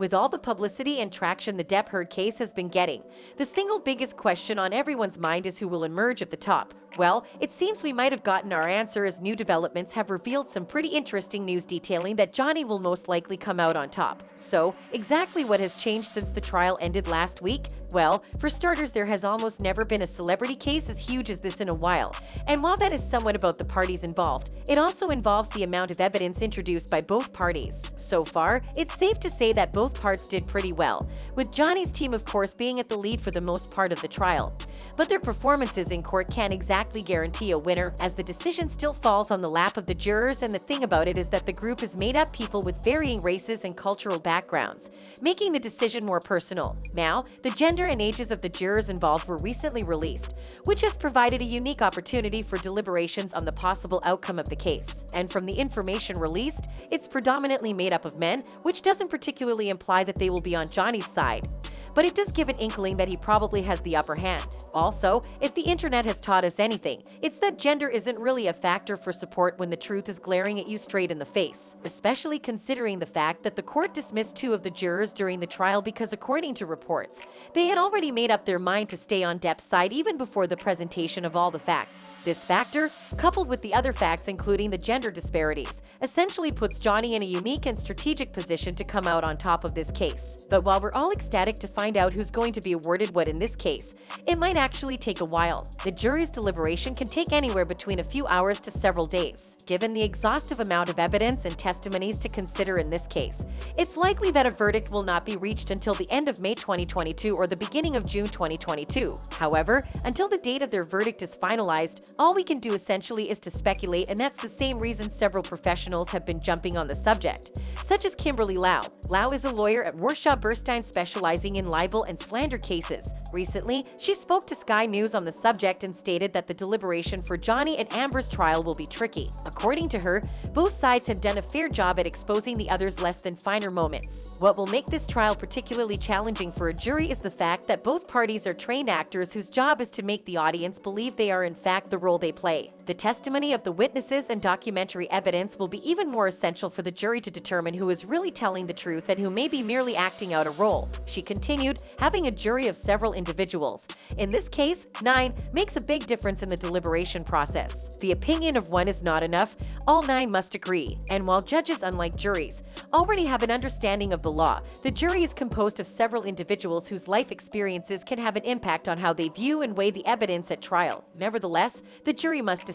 With all the publicity and traction the Depp-Heard case has been getting, the single biggest question on everyone's mind is who will emerge at the top. Well, it seems we might have gotten our answer as new developments have revealed some pretty interesting news detailing that Johnny will most likely come out on top. So, exactly what has changed since the trial ended last week? Well, for starters, there has almost never been a celebrity case as huge as this in a while. And while that is somewhat about the parties involved, it also involves the amount of evidence introduced by both parties. So far, it's safe to say that both parts did pretty well, with Johnny's team of course being at the lead for the most part of the trial. But their performances in court can't exactly guarantee a winner, as the decision still falls on the lap of the jurors, and the thing about it is that the group is made up people with varying races and cultural backgrounds, making the decision more personal. Now, the gender and ages of the jurors involved were recently released, which has provided a unique opportunity for deliberations on the possible outcome of the case. And from the information released, it's predominantly made up of men, which doesn't particularly imply that they will be on Johnny's side. But it does give an inkling that he probably has the upper hand. Also, if the internet has taught us anything, it's that gender isn't really a factor for support when the truth is glaring at you straight in the face, especially considering the fact that the court dismissed 2 of the jurors during the trial because, according to reports, they had already made up their mind to stay on Depp's side even before the presentation of all the facts. This factor, coupled with the other facts including the gender disparities, essentially puts Johnny in a unique and strategic position to come out on top of this case. But while we're all ecstatic to find out who's going to be awarded what in this case, it might actually take a while. The jury's deliberation can take anywhere between a few hours to several days. Given the exhaustive amount of evidence and testimonies to consider in this case, it's likely that a verdict will not be reached until the end of May 2022 or the beginning of June 2022. However, until the date of their verdict is finalized, all we can do essentially is to speculate, and that's the same reason several professionals have been jumping on the subject, such as Kimberly Lau. Lau is a lawyer at Warshaw Burstein specializing in libel and slander cases. Recently, she spoke to Sky News on the subject and stated that the deliberation for Johnny and Amber's trial will be tricky. According to her, both sides have done a fair job at exposing the other's less than finer moments. What will make this trial particularly challenging for a jury is the fact that both parties are trained actors whose job is to make the audience believe they are in fact the role they play. The testimony of the witnesses and documentary evidence will be even more essential for the jury to determine who is really telling the truth and who may be merely acting out a role. She continued, having a jury of several individuals, in this case 9, makes a big difference in the deliberation process. The opinion of one is not enough, all 9 must agree. And while judges, unlike juries, already have an understanding of the law, the jury is composed of several individuals whose life experiences can have an impact on how they view and weigh the evidence at trial. Nevertheless, the jury must decide.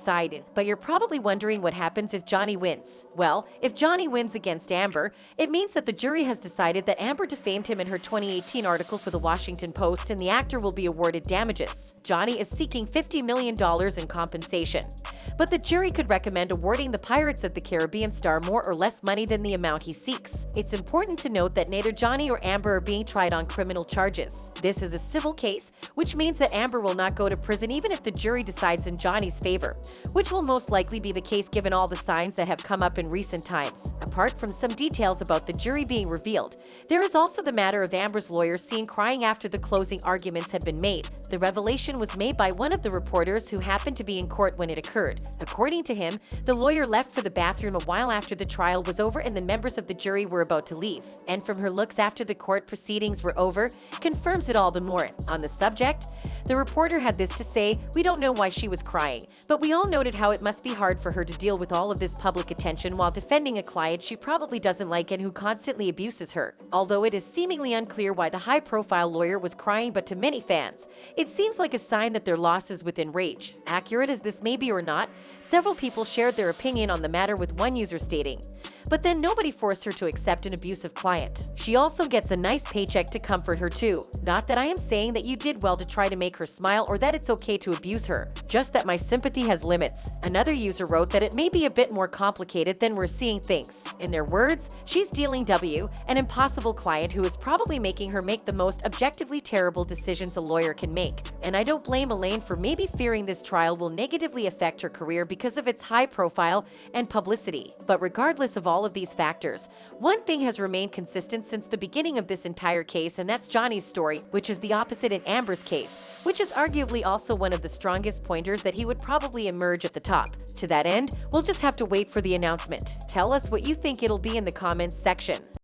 But you're probably wondering what happens if Johnny wins. Well, if Johnny wins against Amber, it means that the jury has decided that Amber defamed him in her 2018 article for the Washington Post, and the actor will be awarded damages. Johnny is seeking $50 million in compensation. But the jury could recommend awarding the Pirates of the Caribbean star more or less money than the amount he seeks. It's important to note that neither Johnny or Amber are being tried on criminal charges. This is a civil case, which means that Amber will not go to prison even if the jury decides in Johnny's favor, which will most likely be the case given all the signs that have come up in recent times. Apart from some details about the jury being revealed, there is also the matter of Amber's lawyer seen crying after the closing arguments had been made. The revelation was made by one of the reporters who happened to be in court when it occurred. According to him, the lawyer left for the bathroom a while after the trial was over and the members of the jury were about to leave. And from her looks after the court proceedings were over, confirms it all the more. On the subject, the reporter had this to say: "We don't know why she was crying, but we all noted how it must be hard for her to deal with all of this public attention while defending a client she probably doesn't like and who constantly abuses her." Although it is seemingly unclear why the high-profile lawyer was crying, but to many fans, it seems like a sign that their loss is within reach. Accurate as this may be or not, several people shared their opinion on the matter, with one user stating, "But then nobody forced her to accept an abusive client. She also gets a nice paycheck to comfort her too. Not that I am saying that you did well to try to make her smile or that it's okay to abuse her, just that my sympathy has limits." Another user wrote that it may be a bit more complicated than we're seeing things. In their words, she's dealing W, an impossible client who is probably making her make the most objectively terrible decisions a lawyer can make. And I don't blame Elaine for maybe fearing this trial will negatively affect her career because of its high profile and publicity. But regardless of all of these factors, one thing has remained consistent since the beginning of this entire case, and that's Johnny's story, which is the opposite in Amber's case, which is arguably also one of the strongest pointers that he would probably emerge at the top. To that end, we'll just have to wait for the announcement. Tell us what you think it'll be in the comments section.